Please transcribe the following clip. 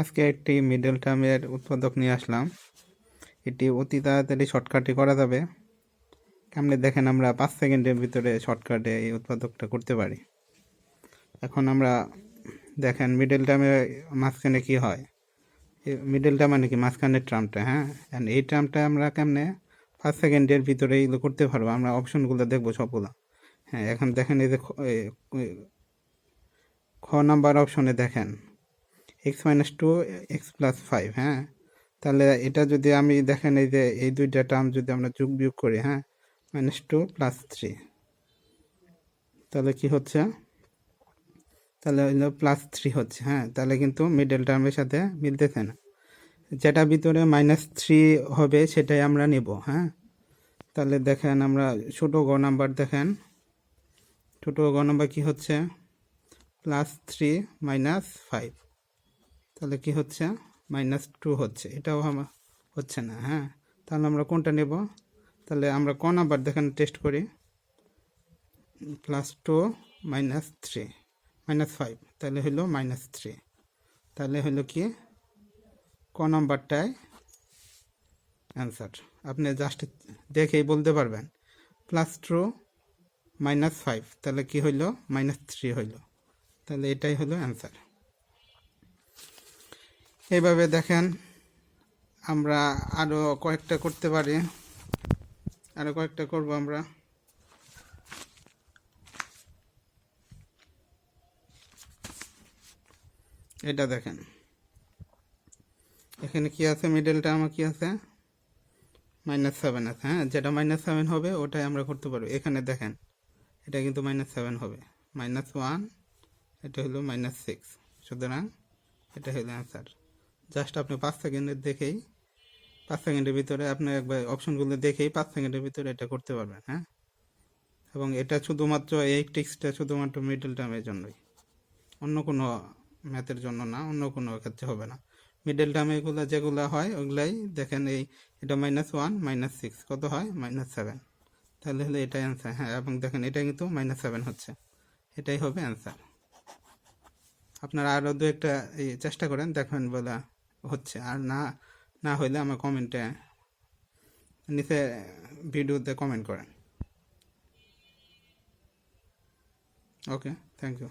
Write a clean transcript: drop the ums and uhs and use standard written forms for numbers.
আজকে একটি মিডল টার্মের উৎপাদক নিয়ে আসলাম। এটি অতি তাড়াতাড়ি শর্টকাটে করা যাবে। কেমনে দেখেন, আমরা 5 সেকেন্ডের ভিতরে শর্টকাটে এই উৎপাদকটা করতে পারি। এখন আমরা দেখেন মিডল টার্মের মাঝখানে কি হয়। মিডল টার্ম মানে কি, মাঝখানের টার্মটা। হ্যাঁ, এই টার্মটা আমরা কেমনে 5 সেকেন্ডের ভিতরে এগুলো করতে পারবো। আমরা অপশনগুলো দেখবো সবগুলো। হ্যাঁ, এখন দেখেন এই যে খ নাম্বার অপশনে দেখেন x-2 x+5। হ্যাঁ, তাহলে এটা যদি আমি দেখেন এই যে এই দুইটা টার্ম যদি আমরা যোগ বিয়োগ করি, হ্যাঁ, -2 + 3, তাহলে কি হচ্ছে, তাহলে হলো +3 হচ্ছে। হ্যাঁ, তাহলে কিন্তু মিডল টার্মের সাথে মিলতেছে না। যেটা ভিতরে -3 হবে সেটাই আমরা নেব। হ্যাঁ, তাহলে দেখেন আমরা ছোট গ নাম্বার দেখেন, ছোট গ নাম্বার কি হচ্ছে, +3 - 5, তাহলে কি হচ্ছে, -2 হচ্ছে। এটাও আমার হচ্ছে না। হ্যাঁ, তাহলে আমরা কোনটা নেব, তাহলে আমরা ক নাম্বার দেখেন টেস্ট করি, +2 - 3 -5, তাহলে হলো -3। তাহলে হলো কি, ক নাম্বারটায় অ্যান্সার। আপনি জাস্ট দেখেই বলতে পারবেন +2 - 5, তাহলে কি হইল, -3 হইল। তাহলে এটাই হলো অ্যান্সার। এইভাবে দেখেন আমরা আরও কয়েকটা করতে পারি, আরও কয়েকটা করব আমরা। এটা দেখেন এখানে কি আছে, মিডলটা আমার কি আছে, -7 আছে। হ্যাঁ, যেটা -7 হবে ওটাই আমরা করতে পারবো। এখানে দেখেন এটা কিন্তু -7 হবে, -1, এটা হলো -6, সুতরাং এটা হলো অ্যান্সার। জাস্ট আপনি 5 সেকেন্ডের দেখেই, 5 সেকেন্ডের ভিতরে আপনি একবার অপশনগুলো দেখেই 5 সেকেন্ডের ভিতরে এটা করতে পারবেন। হ্যাঁ, এবং এটা শুধুমাত্র এই ট্রিক্সটা শুধুমাত্র মিডল টার্মের জন্যই, অন্য কোনো ম্যাথের জন্য না, অন্য কোনো ক্ষেত্রে হবে না। মিডল টার্মে এগুলো যেগুলো হয় ওগুলাই দেখেন, এই এটা -1 -6 কত হয়, -7, তাহলে হলে এটাই অ্যান্সার। হ্যাঁ, এবং দেখেন এটা কিন্তু -7 হচ্ছে, এটাই হবে অ্যান্সার। আপনারা আরও দু একটা এই চেষ্টা করেন, দেখবেন বলা হচ্ছে। আর না না হইলে আমার কমেন্টে নিচে ভিডিওতে কমেন্ট করেন। ওকে, থ্যাংক ইউ।